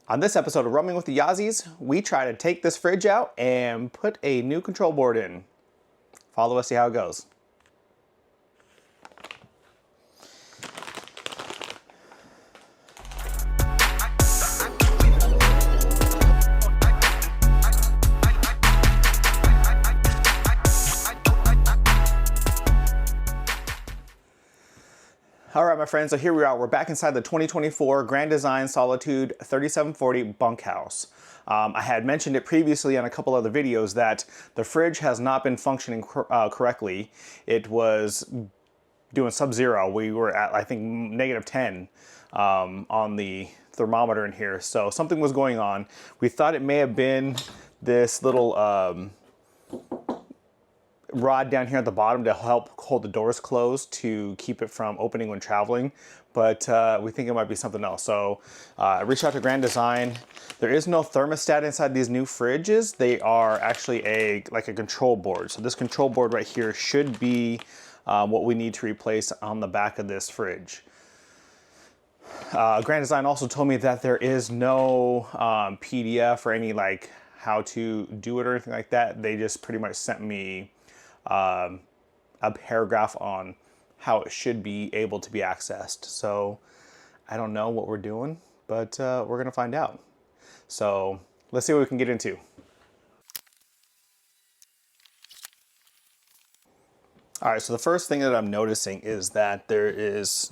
On this episode of Roaming with the Yazzies, we try to take this fridge out and put a new control board in. Follow us, see how it goes. All right, my friends, so here we are. We're back inside the 2024 Grand Design Solitude 3740 bunkhouse. I had mentioned it previously on a couple other videos that the fridge has not been functioning correctly. It was doing sub-zero. We were at, I think, -10 on the thermometer in here. So something was going on. We thought it may have been this little rod down here at the bottom to help hold the doors closed to keep it from opening when traveling, but we think it might be something else. So I reached out to Grand Design. There is no thermostat inside these new fridges. They are actually like a control board. So this control board right here should be what we need to replace on the back of this fridge. Grand Design also told me that there is no PDF or any like how to do it or anything like that. They just pretty much sent me a paragraph on how it should be able to be accessed. So I don't know what we're doing, but we're gonna find out. So let's see what we can get into. All right, so the first thing that I'm noticing is that there is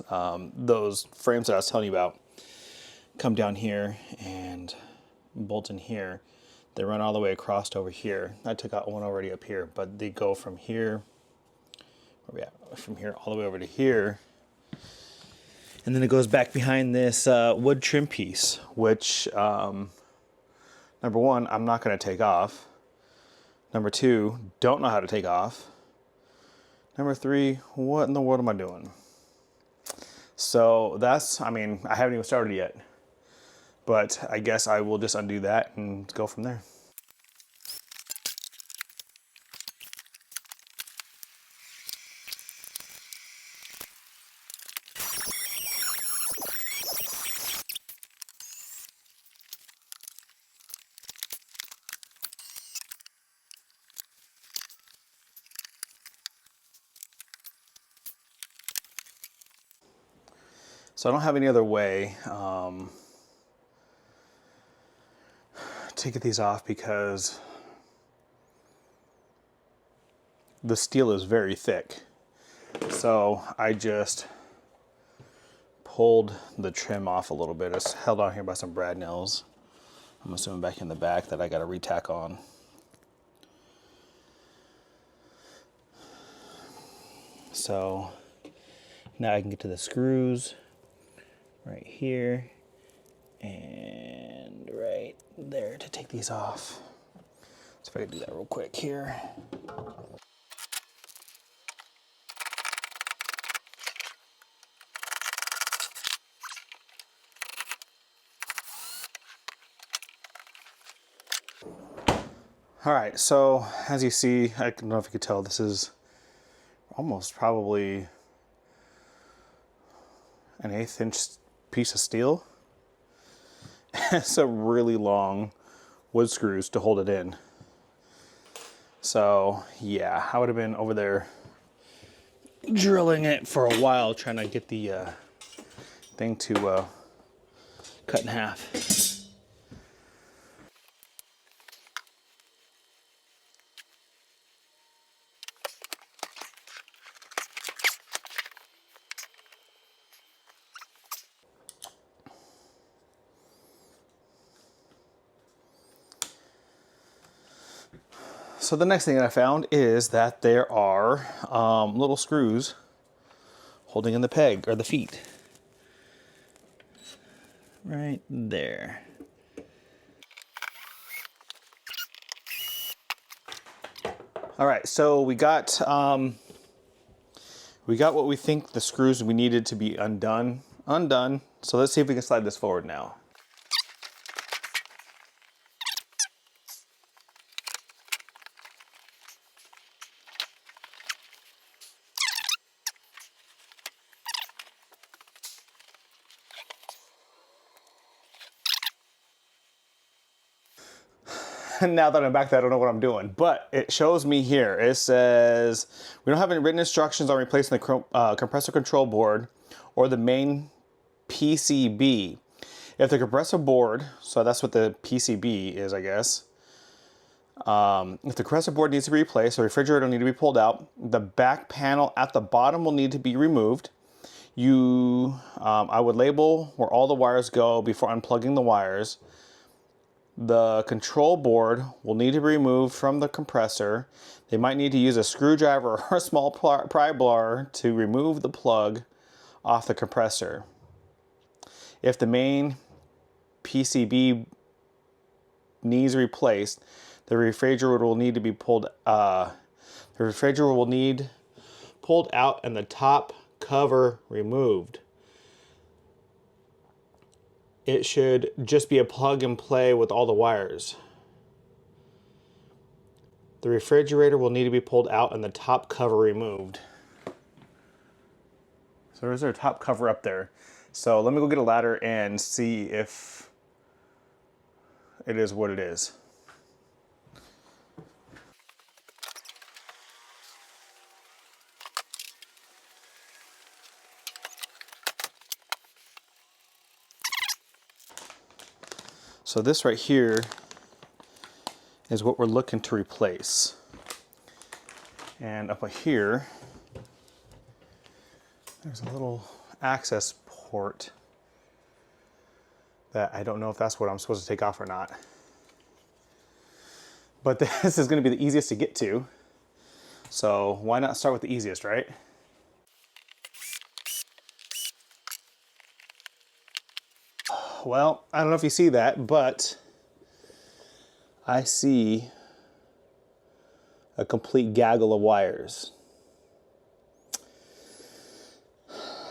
those frames that I was telling you about come down here and bolt in here. They run all the way across to over here. I took out one already up here, but they go from here, where we at? From here all the way over to here. And then it goes back behind this wood trim piece, which, number one, I'm not gonna take off. Number two, don't know how to take off. Number three, what in the world am I doing? So that's, I mean, I haven't even started yet. But I guess I will just undo that and go from there. So I don't have any other way to get these off because the steel is very thick. So I just pulled the trim off a little bit. It's held on here by some brad nails. I'm assuming back in the back that I got to re-tack on. So now I can get to the screws right here and right there to take these off. So if I can do that real quick here. All right, so as you see, I don't know if you could tell, this is almost probably an 1/8 inch piece of steel. It's a really long wood screws to hold it in. So yeah, I would have been over there drilling it for a while trying to get the thing to cut in half. So the next thing that I found is that there are little screws holding in the peg, or the feet. Right there. All right, so we got what we think the screws we needed to be undone. So let's see if we can slide this forward now. now that I'm back there, I don't know what I'm doing, but it shows me here. It says, we don't have any written instructions on replacing the compressor control board or the main PCB. If the compressor board, so that's what the PCB is, I guess. If the compressor board needs to be replaced, the refrigerator will need to be pulled out. The back panel at the bottom will need to be removed. I would label where all the wires go before unplugging the wires. The control board will need to be removed from the compressor. They might need to use a screwdriver or a small pry bar to remove the plug off the compressor. If the main PCB needs replaced, the refrigerator will need to be pulled. The refrigerator will need pulled out and the top cover removed. It should just be a plug and play with all the wires. The refrigerator will need to be pulled out and the top cover removed. So there's our top cover up there. So let me go get a ladder and see if it is what it is. So this right here is what we're looking to replace. And up here, there's a little access port that I don't know if that's what I'm supposed to take off or not. But this is going to be the easiest to get to. So why not start with the easiest, right? Well, I don't know if you see that, but I see a complete gaggle of wires.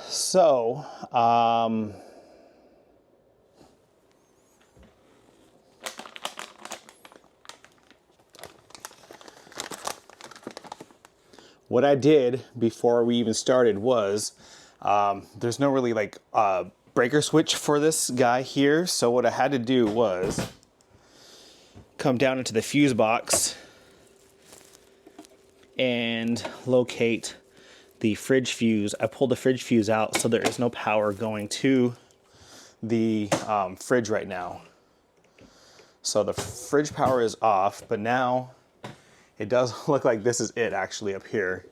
So, what I did before we even started was, there's no really like breaker switch for this guy here. So what I had to do was come down into the fuse box and locate the fridge fuse. I pulled the fridge fuse out so there is no power going to the fridge right now. So the fridge power is off, but now it does look like this is it actually up here.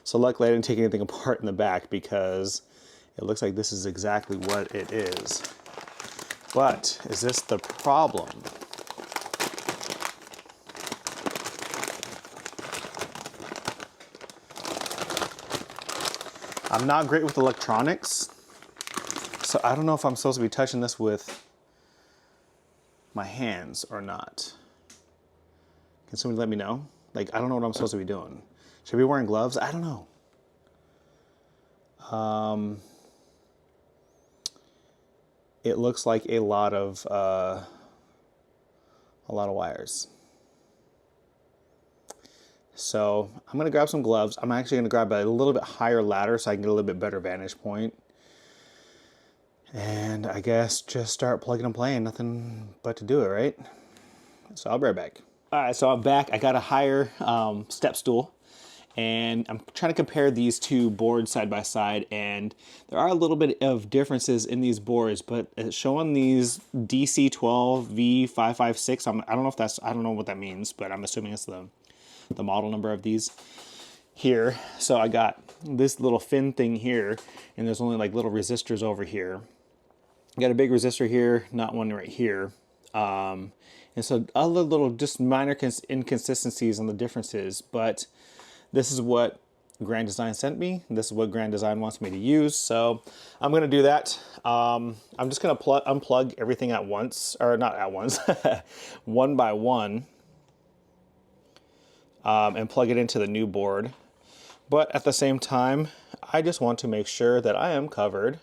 So luckily I didn't take anything apart in the back because it looks like this is exactly what it is. But is this the problem? I'm not great with electronics, so I don't know if I'm supposed to be touching this with my hands or not. Can somebody let me know? Like, I don't know what I'm supposed to be doing. Should I be wearing gloves? I don't know. It looks like a lot of wires. So I'm gonna grab some gloves. I'm actually gonna grab a little bit higher ladder so I can get a little bit better vantage point. And I guess just start plugging and playing. Nothing but to do it, right? So I'll be right back. All right, so I'm back. I got a higher step stool. And I'm trying to compare these two boards side by side, and there are a little bit of differences in these boards, but it's showing these DC12V556. I don't know if that's, I don't know what that means, but I'm assuming it's the model number of these here. So I got this little fin thing here, and there's only like little resistors over here. I got a big resistor here, not one right here. And so other little just minor inconsistencies and the differences, but this is what Grand Design sent me. This is what Grand Design wants me to use. So I'm going to do that. I'm just going to unplug everything at once, or not at once, one by one, and plug it into the new board. But at the same time, I just want to make sure that I am covered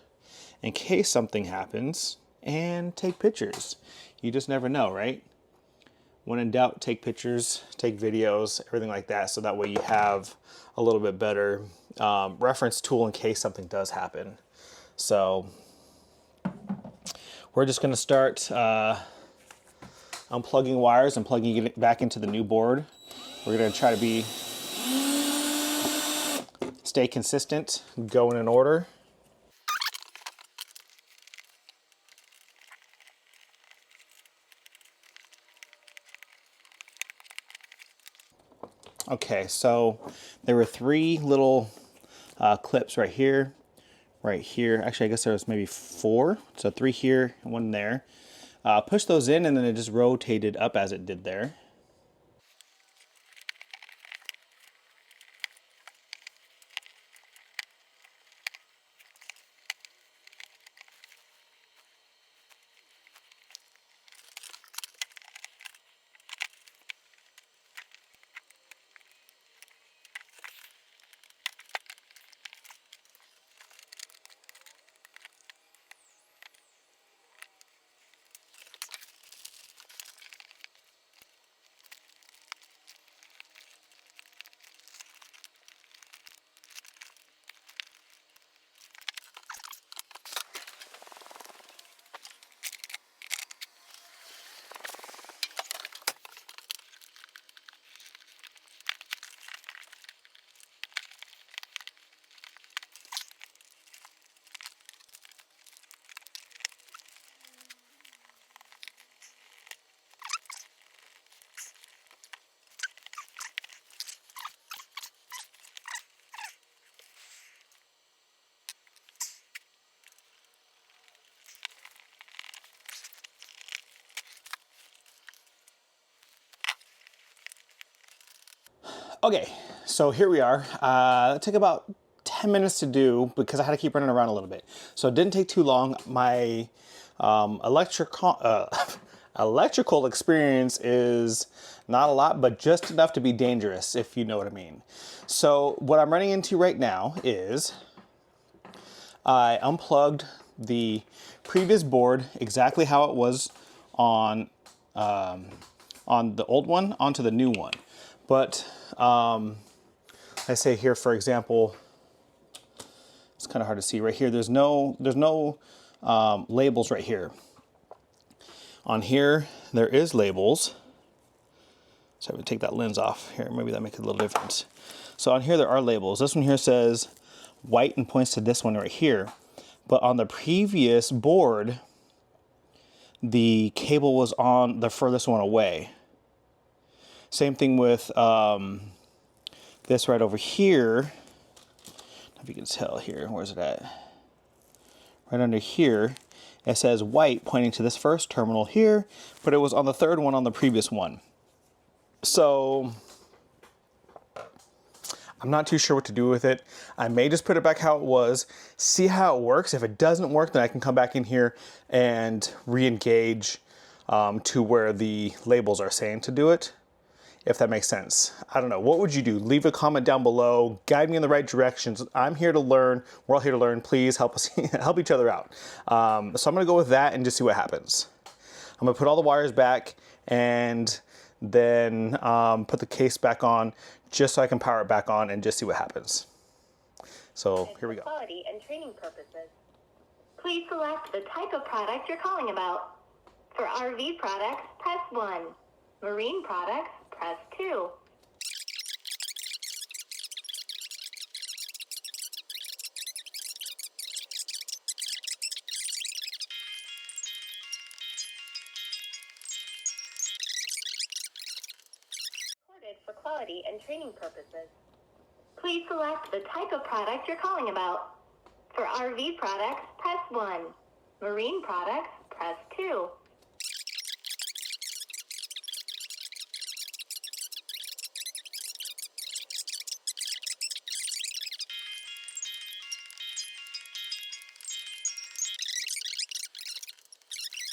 in case something happens and take pictures. You just never know, right? When in doubt, take pictures, take videos, everything like that, so that way you have a little bit better reference tool in case something does happen. So we're just gonna start unplugging wires and plugging it back into the new board. We're gonna try to stay consistent, going in order. Okay, so there were 3 little clips right here, right here. Actually, I guess there was maybe 4. So 3 here and 1 there. Push those in and then it just rotated up as it did there. Okay, so here we are. It took about 10 minutes to do because I had to keep running around a little bit. So it didn't take too long. My electrical experience is not a lot, but just enough to be dangerous, if you know what I mean. So what I'm running into right now is I unplugged the previous board exactly how it was on the old one onto the new one. But I say here, for example, it's kind of hard to see right here. There's no labels right here. On here, there is labels. So I'm gonna take that lens off here. Maybe that makes a little difference. So on here, there are labels. This one here says white and points to this one right here. But on the previous board, the cable was on the furthest one away. Same thing with this right over here. I don't know if you can tell here. Where's it at? Right under here. It says white pointing to this first terminal here, but it was on the third one on the previous one. So I'm not too sure what to do with it. I may just put it back how it was, see how it works. If it doesn't work, then I can come back in here and re-engage to where the labels are saying to do it, if that makes sense. I don't know. What would you do? Leave a comment down below. Guide me in the right directions. I'm here to learn. We're all here to learn. Please help us help each other out. So I'm going to go with that and just see what happens. I'm going to put all the wires back and then put the case back on just so I can power it back on and just see what happens. So here we go. Quality and training purposes. Please select the type of product you're calling about. For RV products, press 1. Marine products, press 2. Recorded for quality and training purposes. Please select the type of product you're calling about. For RV products, press 1. Marine products, press 2.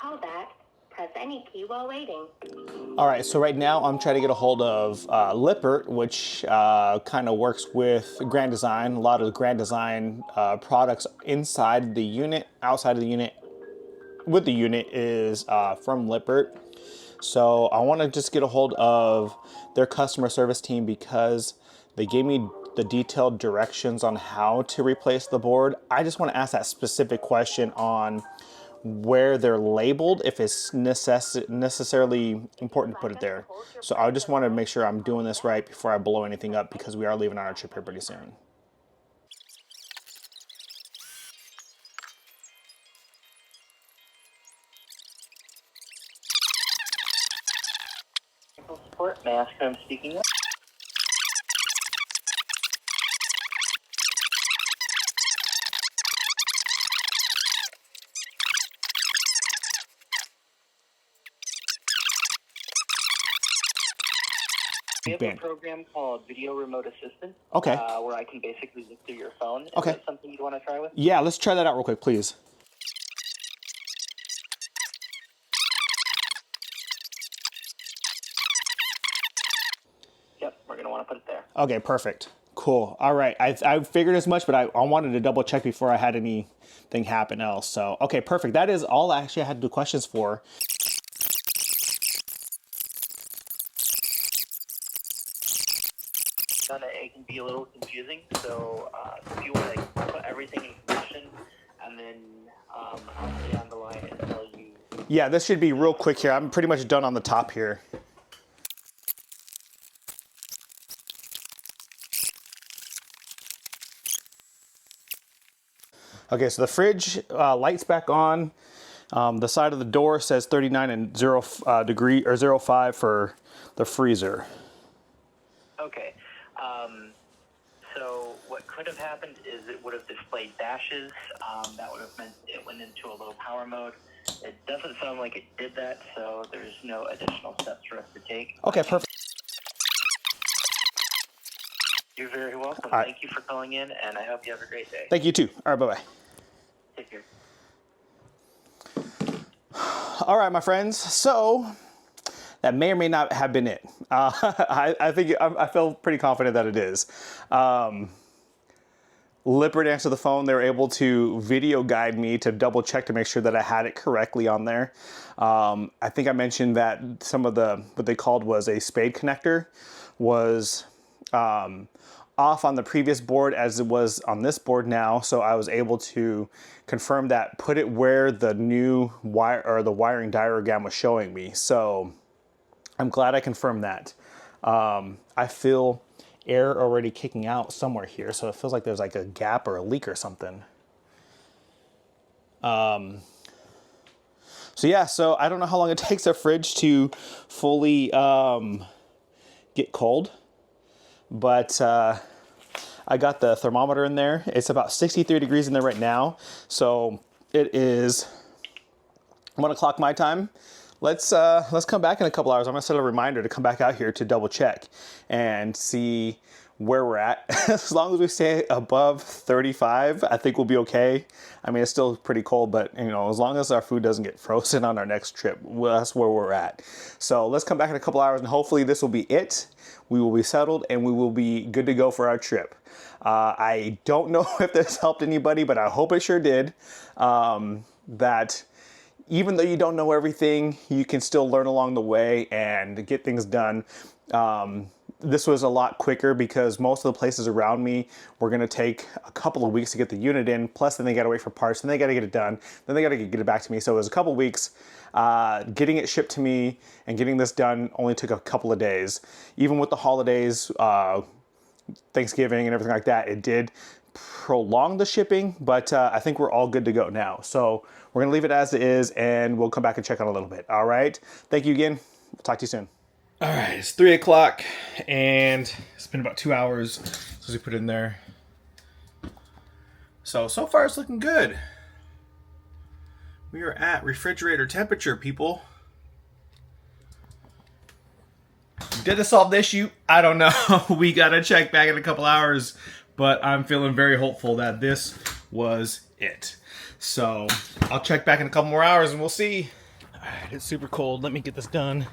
Callback, press any key while waiting. All right, so right now I'm trying to get a hold of Lippert, which kind of works with Grand Design. A lot of the Grand Design products inside the unit, outside of the unit, with the unit is from Lippert. So I want to just get a hold of their customer service team because they gave me the detailed directions on how to replace the board. I just want to ask that specific question on where they're labeled if it's necessarily important to put it there. So I just want to make sure I'm doing this right before I blow anything up, because we are leaving on our trip here pretty soon. Support, may I ask who I'm speaking with? We have a program called Video Remote Assistant. Okay. Where I can basically look through your phone. Is Okay. that something you'd want to try with? Yeah, let's try that out real quick, please. Yep, we're going to want to put it there. Okay, perfect. Cool. All right. I figured as much, but I wanted to double check before I had anything happen else. So, okay, perfect. That is all actually I had the questions for. It can be a little confusing, so if you want to put everything in position, and then I'll stay on the line until you... Yeah, this should be real quick here. I'm pretty much done on the top here. Okay, so the fridge light's back on. The side of the door says 39 and 0 degree or 05 for the freezer. Okay. So what could have happened is it would have displayed dashes. That would have meant it went into a low power mode. It doesn't sound like it did that, so there's no additional steps for us to take. Okay, perfect. You're very welcome. All right. Thank you for calling in, and I hope you have a great day. Thank you too. All right, bye-bye. Take care. All right, my friends. So that may or may not have been it. I feel pretty confident that it is. Lippert answered the phone. They were able to video guide me to double check to make sure that I had it correctly on there. I think I mentioned that some of what they called was a spade connector was off on the previous board as it was on this board now. So I was able to confirm that, put it where the new wire or the wiring diagram was showing me. So I'm glad I confirmed that. I feel air already kicking out somewhere here, so it feels like there's like a gap or a leak or something. So yeah, so I don't know how long it takes a fridge to fully get cold, but I got the thermometer in there. It's about 63 degrees in there right now, so it is 1 o'clock my time. Let's come back in a couple hours. I'm gonna set a reminder to come back out here to double check and see where we're at. As long as we stay above 35, I think we'll be okay. I mean, it's still pretty cold, but you know, as long as our food doesn't get frozen on our next trip, well, that's where we're at. So let's come back in a couple hours, and hopefully this will be it. We will be settled, and we will be good to go for our trip. I don't know if this helped anybody, but I hope it sure did. That even though you don't know everything, you can still learn along the way and get things done. This was a lot quicker because most of the places around me were going to take a couple of weeks to get the unit in. Plus, then they got to wait for parts, then they got to get it done, then they got to get it back to me. So it was a couple of weeks. Getting it shipped to me and getting this done only took a couple of days. Even with the holidays, Thanksgiving and everything like that, it did prolong the shipping, but I think we're all good to go now. So we're gonna leave it as it is, and we'll come back and check on a little bit. All right. Thank you again. We'll talk to you soon. All right, it's 3 o'clock, and it's been about 2 hours since we put it in there. So far it's looking good. We are at refrigerator temperature, people. Did it solve the issue? I don't know. We gotta check back in a couple hours, but I'm feeling very hopeful that this was it. So I'll check back in a couple more hours and we'll see. All right, it's super cold. Let me get this done.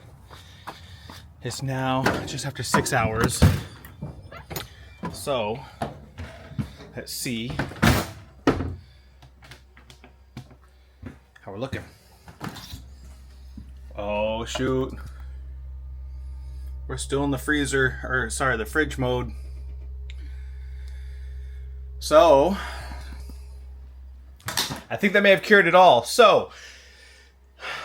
It's now just after 6 hours. So let's see how we're looking. Oh shoot. We're still in the freezer, or sorry, the fridge mode. So I think that may have cured it all. So,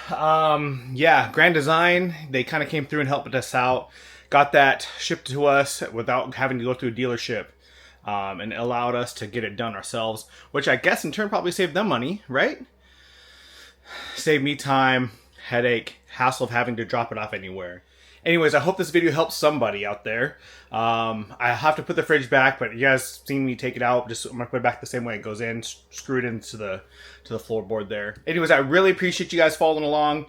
yeah, Grand Design, they kind of came through and helped us out. Got that shipped to us without having to go through a dealership. And allowed us to get it done ourselves, which I guess in turn probably saved them money, right? Saved me time, headache, hassle of having to drop it off anywhere. Anyways, I hope this video helps somebody out there. I have to put the fridge back, but you guys seen me take it out. I'm gonna put it back the same way it goes in, screw it into the floorboard there. Anyways, I really appreciate you guys following along.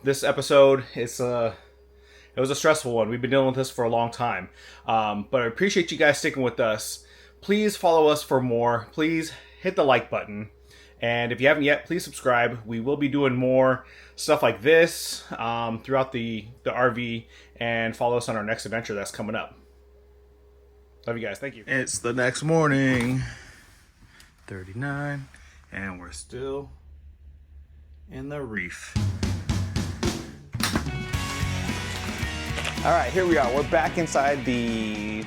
This episode, it was a stressful one. We've been dealing with this for a long time. But I appreciate you guys sticking with us. Please follow us for more. Please hit the like button. And if you haven't yet, please subscribe. We will be doing more stuff like this throughout the RV. And follow us on our next adventure that's coming up. Love you guys. Thank you. It's the next morning, 39, and we're still in the reef. All right, here we are. We're back inside the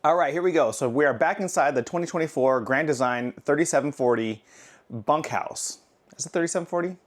All right, here we go. So we are back inside the 2024 Grand Design 3740 bunkhouse. Is it 3740?